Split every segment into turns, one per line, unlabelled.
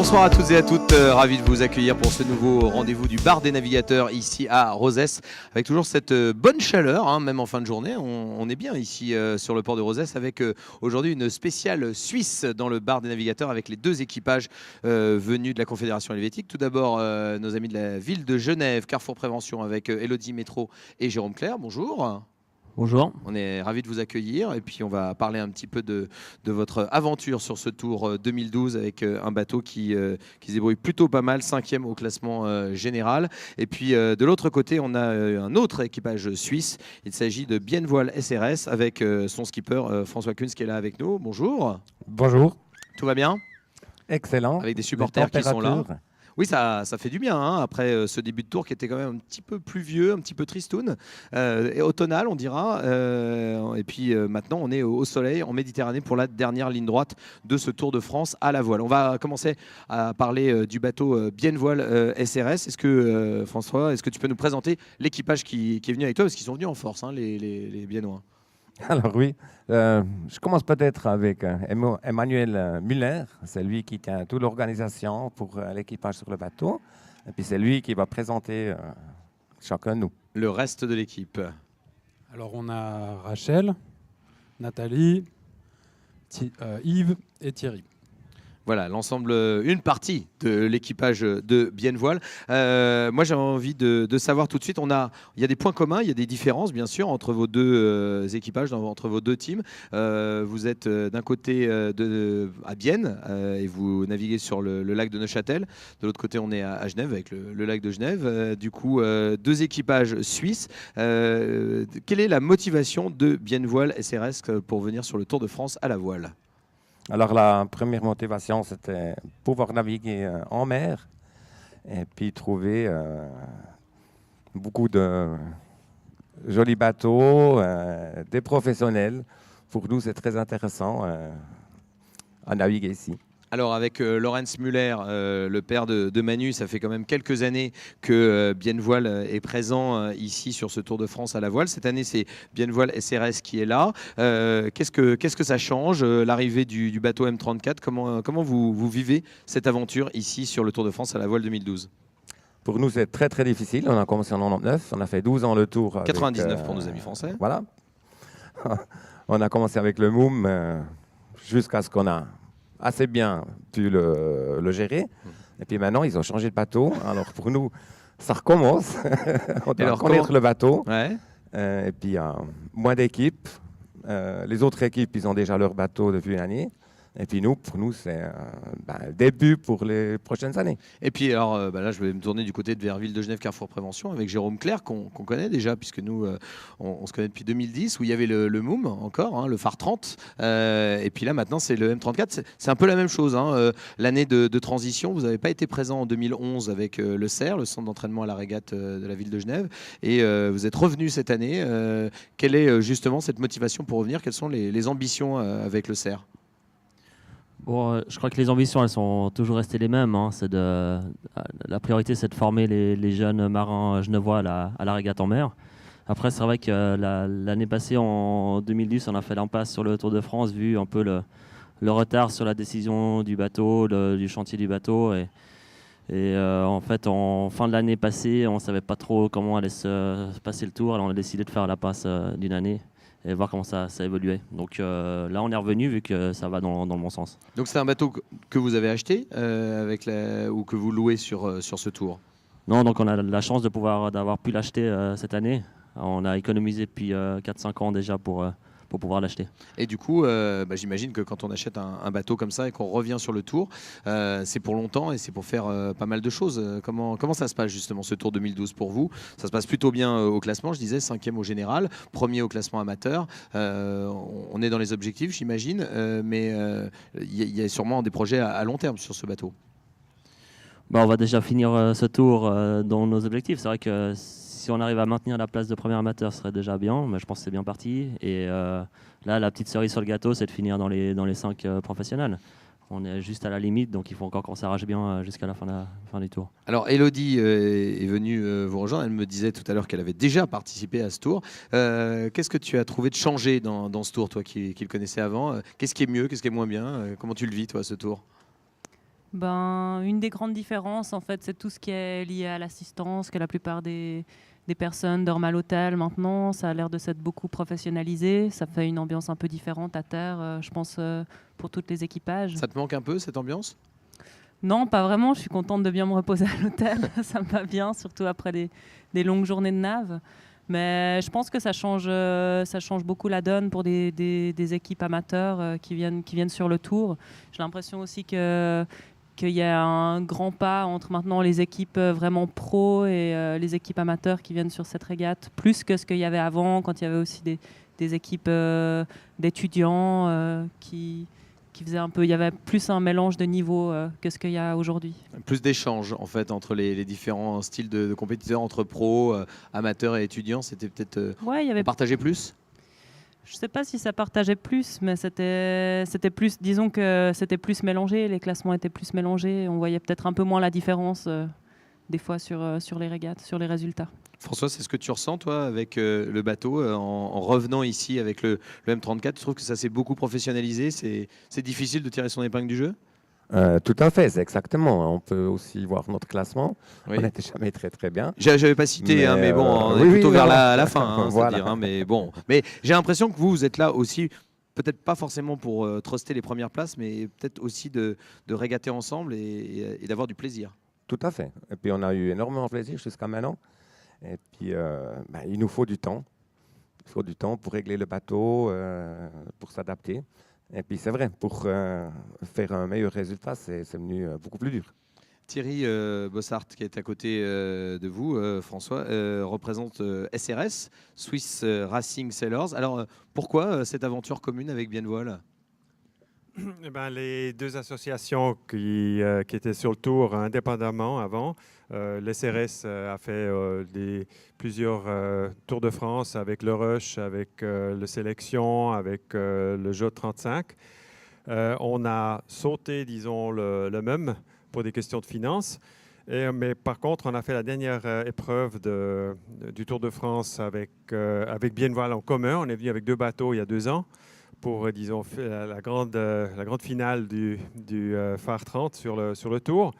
Bonsoir à toutes et à toutes, ravi de vous accueillir pour ce nouveau rendez-vous du bar des navigateurs ici à Rozès, avec toujours cette bonne chaleur, hein, même en fin de journée. On est bien ici sur le port de Rozès avec aujourd'hui une spéciale Suisse dans le bar des navigateurs avec les deux équipages venus de la Confédération helvétique. Tout d'abord nos amis de la ville de Genève, Carrefour Prévention avec Elodie Métro et Jérôme Clair. Bonjour.
Bonjour.
On est ravis de vous accueillir et puis on va parler un petit peu de votre aventure sur ce Tour 2012 avec un bateau qui se débrouille plutôt pas mal, 5e au classement général. Et puis de l'autre côté, on a un autre équipage suisse. Il s'agit de Biennevoile SRS avec son skipper François Kunz qui est là avec nous. Bonjour.
Bonjour.
Tout va bien?
Excellent.
Avec des supporters qui sont là. Oui, ça fait du bien hein, après ce début de tour qui était quand même un petit peu pluvieux, un petit peu tristoun, et automnal on dira. Et puis maintenant on est au soleil en Méditerranée pour la dernière ligne droite de ce Tour de France à la voile. On va commencer à parler du bateau Biennevoile SRS. Est-ce que François, est-ce que tu peux nous présenter l'équipage qui est venu avec toi parce qu'ils sont venus en force, hein, les Biennois?
Alors oui, je commence peut-être avec Emmanuel Muller. C'est lui qui tient toute l'organisation pour l'équipage sur le bateau. Et puis c'est lui qui va présenter chacun de nous.
Le reste de l'équipe.
Alors on a Rachel, Nathalie, Yves et Thierry.
Voilà, l'ensemble, une partie de l'équipage de Biennevoile. Moi, j'avais envie de savoir tout de suite, il y a des points communs, il y a des différences, bien sûr, entre vos deux équipages, entre vos deux teams. Vous êtes d'un côté à Bienne et vous naviguez sur le lac de Neuchâtel. De l'autre côté, on est à Genève, avec le lac de Genève. Du coup, deux équipages suisses. Quelle est la motivation de Biennevoile SRS pour venir sur le Tour de France à la voile ?
Alors la première motivation, c'était pouvoir naviguer en mer et puis trouver beaucoup de jolis bateaux, des professionnels. Pour nous, c'est très intéressant à naviguer ici.
Alors avec Lorenz Muller, le père de Manu, ça fait quand même quelques années que Biennevoile est présent ici sur ce Tour de France à la voile. Cette année, c'est Biennevoile SRS qui est là. Qu'est-ce que ça change, l'arrivée du bateau M34? Comment vous vivez cette aventure ici sur le Tour de France à la voile 2012?
Pour nous, c'est très très difficile. On a commencé en 99, on a fait 12 ans le Tour. Avec,
99 pour nos amis français.
Voilà. On a commencé avec le Moum jusqu'à ce qu'on a assez bien pu le gérer. Et puis maintenant, ils ont changé de bateau. Alors pour nous, ça recommence. On doit connaître le bateau. Ouais. Et puis, il y a moins d'équipes. Les autres équipes, ils ont déjà leur bateau depuis une année. Et puis pour nous, c'est le début pour les prochaines années.
Et puis alors là, je vais me tourner du côté de vers Ville de Genève, Carrefour Prévention, avec Jérôme Clair, qu'on connaît déjà, puisque nous, on se connaît depuis 2010, où il y avait le Moum encore, hein, le phare 30. Et puis là, maintenant, c'est le M34. C'est un peu la même chose. Hein. L'année de transition, vous n'avez pas été présent en 2011 avec le CER, le centre d'entraînement à la régate de la Ville de Genève. Et vous êtes revenu cette année. Quelle est justement cette motivation pour revenir? Quelles sont les ambitions avec le CER?
Bon, je crois que les ambitions, elles sont toujours restées les mêmes. Hein. La priorité, c'est de former les jeunes marins genevois à la régate en mer. Après, c'est vrai que l'année passée, en 2010, on a fait l'impasse sur le Tour de France, vu un peu le retard sur la décision du bateau, du chantier du bateau. Et en fait, en fin de l'année passée, on ne savait pas trop comment allait se passer le Tour. Alors, on a décidé de faire la passe d'une année et voir comment ça évoluait. Donc là, on est revenu vu que ça va dans le bon sens.
Donc c'est un bateau que vous avez acheté ou que vous louez sur ce tour?
Non, donc on a la chance d'avoir pu l'acheter cette année. On a économisé depuis 4-5 ans déjà pour pouvoir l'acheter.
Et du coup, j'imagine que quand on achète un bateau comme ça et qu'on revient sur le tour, c'est pour longtemps et c'est pour faire pas mal de choses. Comment ça se passe justement ce Tour 2012 pour vous? Ça se passe plutôt bien au classement, je disais, 5e au général, 1er au classement amateur. On est dans les objectifs, j'imagine, mais il y a sûrement des projets à long terme sur ce bateau.
On va déjà finir ce tour dans nos objectifs. C'est vrai que si on arrive à maintenir la place de premier amateur, ce serait déjà bien, mais je pense que c'est bien parti. Et là, la petite cerise sur le gâteau, c'est de finir dans les 5 professionnels. On est juste à la limite, donc il faut encore qu'on s'arrache bien jusqu'à la fin du tour.
Alors, Elodie est venue vous rejoindre. Elle me disait tout à l'heure qu'elle avait déjà participé à ce tour. Qu'est-ce que tu as trouvé de changer dans ce tour, toi qui le connaissais avant? Qu'est-ce qui est mieux, qu'est-ce qui est moins bien? Comment tu le vis, toi, ce tour?
Une des grandes différences, en fait, c'est tout ce qui est lié à l'assistance, que la plupart des personnes dorment à l'hôtel maintenant. Ça a l'air de s'être beaucoup professionnalisé. Ça fait une ambiance un peu différente à terre, je pense, pour tous les équipages.
Ça te manque un peu, cette ambiance?
Non, pas vraiment. Je suis contente de bien me reposer à l'hôtel. Ça me va bien, surtout après des longues journées de nav. Mais je pense que ça change beaucoup la donne pour des équipes amateurs qui viennent sur le tour. J'ai l'impression aussi qu'il y a un grand pas entre maintenant les équipes vraiment pro et les équipes amateurs qui viennent sur cette régate, plus que ce qu'il y avait avant, quand il y avait aussi des équipes d'étudiants qui faisaient un peu... Il y avait plus un mélange de niveaux que ce qu'il y a aujourd'hui.
Plus d'échanges en fait entre les différents styles de compétiteurs, entre pros, amateurs et étudiants. C'était peut-être
Ouais, il y avait...
partager plus.
Je ne sais pas si ça partageait plus, mais c'était plus, disons que c'était plus mélangé, les classements étaient plus mélangés, on voyait peut-être un peu moins la différence des fois sur les régates, sur les résultats.
François, c'est ce que tu ressens toi avec le bateau en revenant ici avec le M34? Tu trouves que ça s'est beaucoup professionnalisé? C'est difficile de tirer son épingle du jeu?
Tout à fait, c'est exactement. On peut aussi voir notre classement.
Oui.
On n'était jamais très très bien.
J'avais pas cité, mais bon, on est plutôt vers la fin,
voilà.
c'est-à-dire, mais bon. Mais j'ai l'impression que vous êtes là aussi, peut-être pas forcément pour truster les premières places, mais peut-être aussi de régater ensemble et d'avoir du plaisir.
Tout à fait. Et puis on a eu énormément de plaisir jusqu'à maintenant. Et puis il nous faut du temps. Il faut du temps pour régler le bateau, pour s'adapter. Et puis c'est vrai, pour faire un meilleur résultat, c'est devenu beaucoup plus dur.
Thierry Bossart, qui est à côté de vous, François, représente SRS, Swiss Racing Sailors. Alors pourquoi cette aventure commune avec Biennevoile?
Les deux associations qui étaient sur le tour indépendamment avant, l'SRS a fait plusieurs Tours de France avec le Rush, avec le Sélection, avec le Jeu 35. On a sauté, disons, le même pour des questions de finances. Mais par contre, on a fait la dernière épreuve du Tour de France avec Biennevoile en commun. On est venu avec 2 bateaux il y a 2 ans pour, disons, la grande finale du Phare 30 sur le Tour.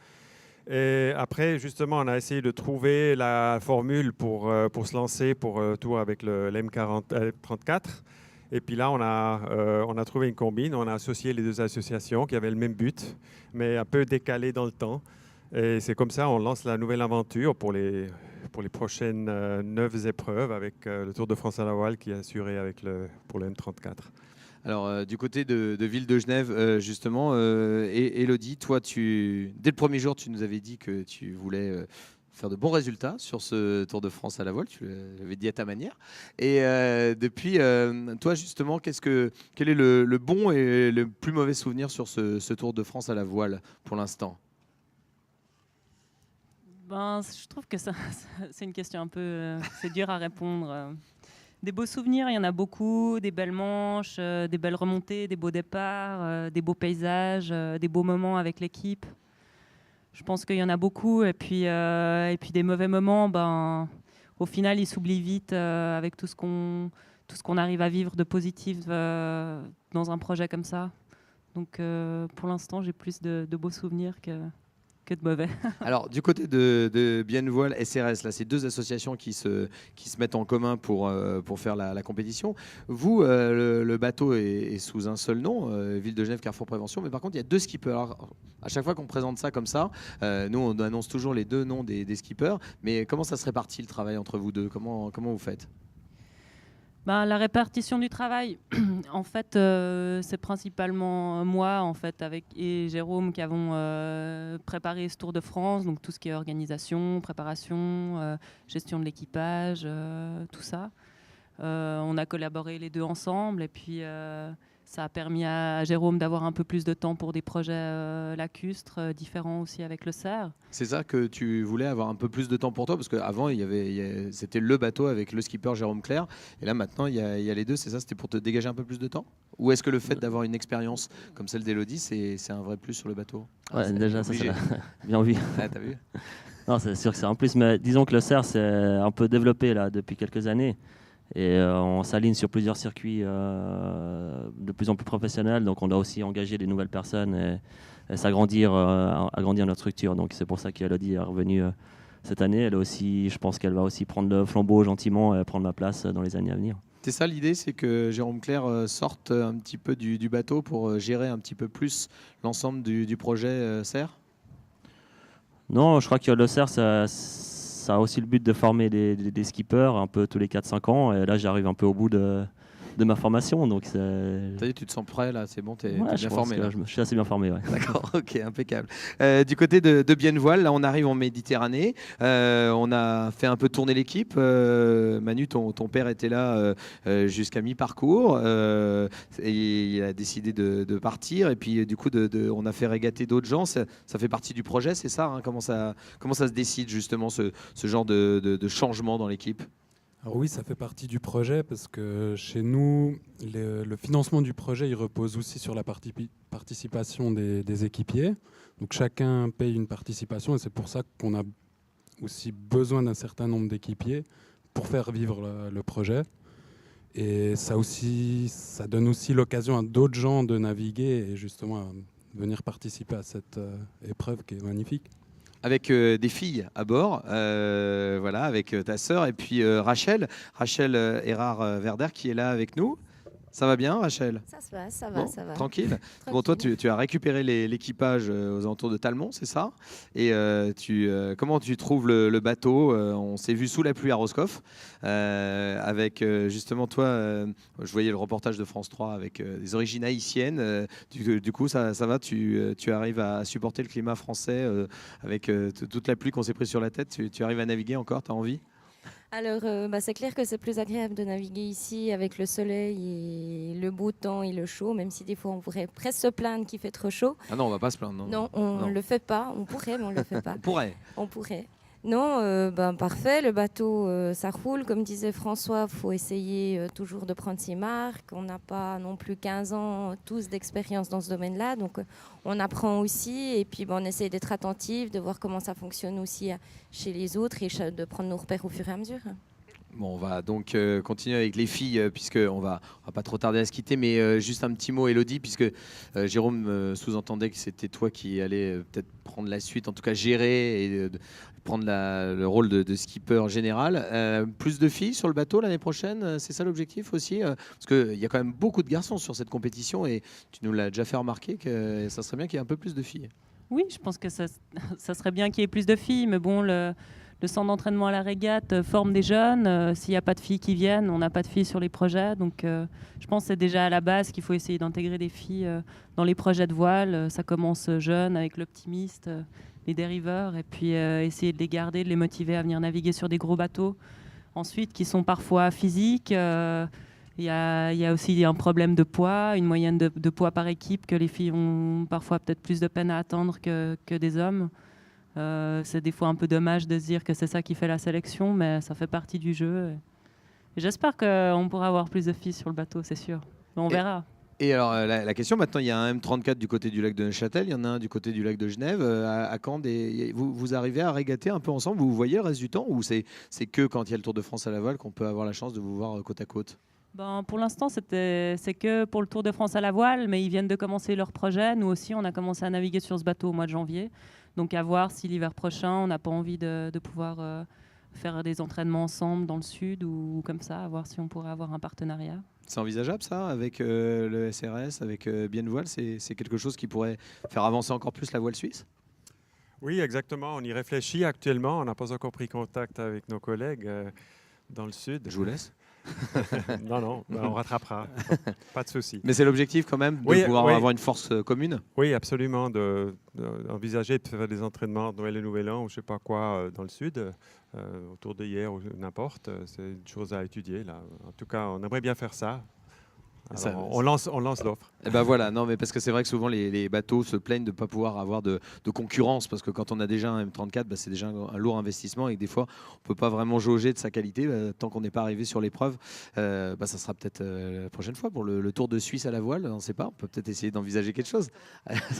Et après, justement, on a essayé de trouver la formule pour se lancer pour le Tour avec le M34. Et puis là, on a trouvé une combine. On a associé les deux associations qui avaient le même but, mais un peu décalé dans le temps. Et c'est comme ça, on lance la nouvelle aventure pour les prochaines 9 épreuves avec le Tour de France à la voile qui est assuré pour le M34.
Alors, du côté de Ville de Genève, justement, Élodie, toi, dès le premier jour, tu nous avais dit que tu voulais faire de bons résultats sur ce Tour de France à la voile. Tu l'avais dit à ta manière. Et depuis, toi, justement, quel est le bon et le plus mauvais souvenir sur ce Tour de France à la voile pour l'instant?
Je trouve que c'est une question un peu... c'est dur à répondre. Des beaux souvenirs, il y en a beaucoup, des belles manches, des belles remontées, des beaux départs, des beaux paysages, des beaux moments avec l'équipe. Je pense qu'il y en a beaucoup. Et puis des mauvais moments, au final, ils s'oublient vite avec tout ce qu'on arrive à vivre de positif dans un projet comme ça. Donc pour l'instant, j'ai plus de beaux souvenirs que de mauvais.
Alors, du côté de Biennevoile, SRS, là, c'est 2 associations qui se mettent en commun pour faire la compétition. Vous, le bateau est sous un seul nom, Ville de Genève, Carrefour Prévention, mais par contre, il y a 2 skippers. Alors, à chaque fois qu'on présente ça comme ça, nous, on annonce toujours les 2 noms des skippers, mais comment ça se répartit le travail entre vous deux? Comment vous faites?
La répartition du travail, en fait, c'est principalement moi, en fait, et Jérôme qui avons préparé ce Tour de France, donc tout ce qui est organisation, préparation, gestion de l'équipage, tout ça. On a collaboré les 2 ensemble et puis ça a permis à Jérôme d'avoir un peu plus de temps pour des projets lacustres, différents aussi avec le CERF.
C'est ça que tu voulais, avoir un peu plus de temps pour toi? Parce qu'avant, c'était le bateau avec le skipper Jérôme Clair. Et là, maintenant, il y a les 2. C'est ça, c'était pour te dégager un peu plus de temps? Ou est-ce que le fait d'avoir une expérience comme celle d'Élodie, c'est un vrai plus sur le bateau?
Déjà, ça bien vu.
Ah, t'as vu?
Non, c'est sûr que c'est un plus. Mais disons que le CERF, c'est un peu développé là, depuis quelques années. Et on s'aligne sur plusieurs circuits de plus en plus professionnels. Donc on doit aussi engager des nouvelles personnes et s'agrandir, agrandir notre structure. Donc c'est pour ça qu'Elodie est revenue cette année. Elle aussi, je pense qu'elle va aussi prendre le flambeau gentiment et prendre ma place dans les années à venir.
C'est ça l'idée, c'est que Jérôme Clair sorte un petit peu du bateau pour gérer un petit peu plus l'ensemble du projet Serre.
Non, je crois que le CERF, ça a aussi le but de former des skippers un peu tous les 4-5 ans. Et là, j'arrive un peu au bout de ma formation. Donc
Ça y est, tu te sens prêt là, c'est bon, t'es
ouais,
bien formé. Là.
je suis assez bien formé. Ouais.
D'accord, ok, impeccable. Du côté de Biennevoile, là on arrive en Méditerranée. On a fait un peu tourner l'équipe. Manu, ton père était là jusqu'à mi-parcours. Et il a décidé de partir. Et puis du coup, on a fait régater d'autres gens. Ça fait partie du projet, c'est ça, hein, comment ça se décide justement ce genre de changement dans l'équipe?
Alors oui, ça fait partie du projet parce que chez nous, le financement du projet, il repose aussi sur la participation des équipiers. Donc chacun paye une participation et c'est pour ça qu'on a aussi besoin d'un certain nombre d'équipiers pour faire vivre le projet. Et ça donne aussi l'occasion à d'autres gens de naviguer et justement à venir participer à cette épreuve qui est magnifique.
Avec des filles à bord, voilà, avec ta sœur et puis Rachel Erard-Verder qui est là avec nous. Ça va bien, Rachel?
Ça va.
Tranquille. Bon, toi, tu as récupéré l'équipage aux alentours de Talmont, c'est ça? Et comment tu trouves le bateau? On s'est vu sous la pluie à Roscoff, avec justement toi, je voyais le reportage de France 3 avec des origines haïtiennes. Du coup, ça va, tu arrives à supporter le climat français avec toute la pluie qu'on s'est pris sur la tête. Tu arrives à naviguer encore, tu as envie?
Alors, c'est clair que c'est plus agréable de naviguer ici avec le soleil et le beau temps et le chaud, même si des fois on pourrait presque se plaindre qu'il fait trop chaud.
Ah non, on va pas se plaindre.
Non, on ne le fait pas. On pourrait, mais on ne le fait pas.
On pourrait.
Non, parfait. Le bateau, ça roule. Comme disait François, il faut essayer toujours de prendre ses marques. On n'a pas non plus 15 ans tous d'expérience dans ce domaine-là. Donc, on apprend aussi. Et puis, on essaie d'être attentif, de voir comment ça fonctionne aussi chez les autres et de prendre nos repères au fur et à mesure.
Bon, on va donc continuer avec les filles, puisqu'on va pas trop tarder à se quitter, mais juste un petit mot, Elodie, puisque Jérôme sous-entendait que c'était toi qui allais peut-être prendre la suite, en tout cas gérer et prendre le rôle de skipper général. Plus de filles sur le bateau l'année prochaine, c'est ça l'objectif aussi? Parce qu'il y a quand même beaucoup de garçons sur cette compétition et tu nous l'as déjà fait remarquer que ça serait bien qu'il y ait un peu plus de filles.
Oui, je pense que ça serait bien qu'il y ait plus de filles, mais bon, le centre d'entraînement à la régate forme des jeunes. S'il n'y a pas de filles qui viennent, on n'a pas de filles sur les projets. Donc, je pense que c'est déjà à la base qu'il faut essayer d'intégrer des filles dans les projets de voile. Ça commence jeune avec l'optimiste, les dériveurs, et puis essayer de les garder, de les motiver à venir naviguer sur des gros bateaux. Ensuite, qui sont parfois physiques. Il y a aussi un problème de poids, une moyenne de poids par équipe que les filles ont parfois peut-être plus de peine à atteindre que des hommes. C'est des fois un peu dommage de se dire que c'est ça qui fait la sélection, mais ça fait partie du jeu. Et j'espère qu'on pourra avoir plus de filles sur le bateau, c'est sûr. Mais on verra.
Et alors, la question maintenant, il y a un M34 du côté du lac de Neuchâtel, il y en a un du côté du lac de Genève. À Caen, vous arrivez à régater un peu ensemble? Vous vous voyez le reste du temps? Ou c'est que quand il y a le Tour de France à la voile qu'on peut avoir la chance de vous voir côte à côte?
Pour l'instant, c'est que pour le Tour de France à la voile, mais ils viennent de commencer leur projet. Nous aussi, on a commencé à naviguer sur ce bateau au mois de janvier. Donc à voir si l'hiver prochain, on n'a pas envie de pouvoir faire des entraînements ensemble dans le sud ou comme ça, à voir si on pourrait avoir un partenariat.
C'est envisageable ça, avec le SRS, avec Biennevoile? C'est quelque chose qui pourrait faire avancer encore plus la voile suisse?
Oui, exactement. On y réfléchit actuellement. On n'a pas encore pris contact avec nos collègues dans le sud.
Je vous laisse.
Non, on rattrapera. Pas de souci.
Mais c'est l'objectif quand même de pouvoir avoir une force commune?
Oui, absolument. D'envisager de faire des entraînements de Noël et Nouvel An ou je ne sais pas quoi dans le sud, autour de hier ou n'importe. C'est une chose à étudier. Là. En tout cas, on aimerait bien faire ça. Alors, on lance l'offre.
Et ben voilà, non, mais parce que c'est vrai que souvent les bateaux se plaignent de ne pas pouvoir avoir de concurrence, parce que quand on a déjà un M34, c'est déjà un lourd investissement et que des fois on ne peut pas vraiment jauger de sa qualité tant qu'on n'est pas arrivé sur l'épreuve. Ça sera peut-être la prochaine fois pour le Tour de Suisse à la voile, on ne sait pas, on peut peut-être essayer d'envisager quelque chose.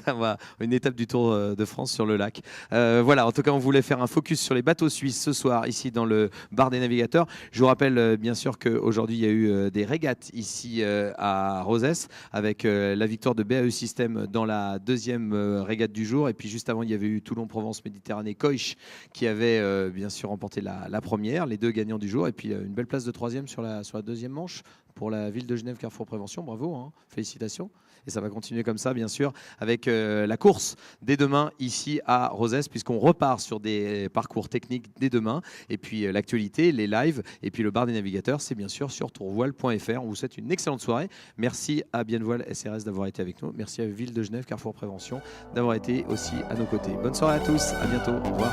Ça va, une étape du Tour de France sur le lac. Voilà, en tout cas on voulait faire un focus sur les bateaux suisses ce soir ici dans le bar des navigateurs. Je vous rappelle bien sûr qu'aujourd'hui il y a eu des régates ici à Rosès avec la victoire de BAE System dans la deuxième régate du jour. Et puis juste avant, il y avait eu Toulon-Provence-Méditerranée Coich qui avait bien sûr remporté la première, les deux gagnants du jour. Et puis une belle place de troisième sur la deuxième manche pour la ville de Genève Carrefour Prévention. Bravo, hein, félicitations. Et ça va continuer comme ça, bien sûr, avec la course dès demain ici à Rosès, puisqu'on repart sur des parcours techniques dès demain. Et puis l'actualité, les lives, et puis le bar des navigateurs, c'est bien sûr sur tourvoile.fr. On vous souhaite une excellente soirée. Merci à Bienvoile SRS d'avoir été avec nous. Merci à Ville de Genève Carrefour Prévention d'avoir été aussi à nos côtés. Bonne soirée à tous. À bientôt. Au revoir.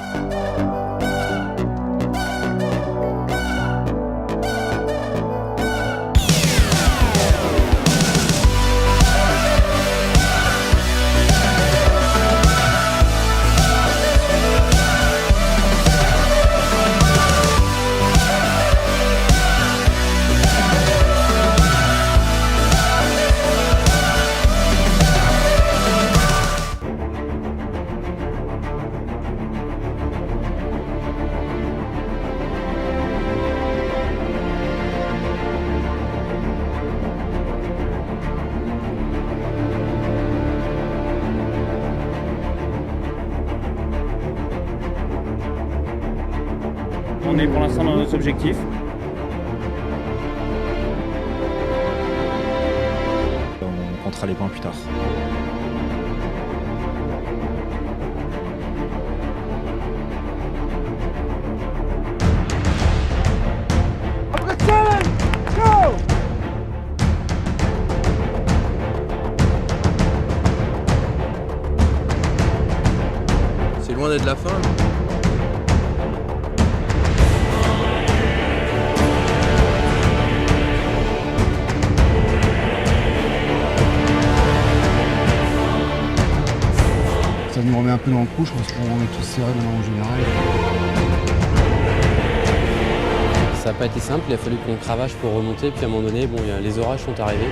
On est pour l'instant dans nos objectifs. On comptera les points plus tard.
C'est loin d'être la fin.
Ça nous remet un peu dans le coup, je pense qu'on est tous serrés maintenant en général.
Ça n'a pas été simple, il a fallu qu'on cravache pour remonter, puis à un moment donné, les orages sont arrivés.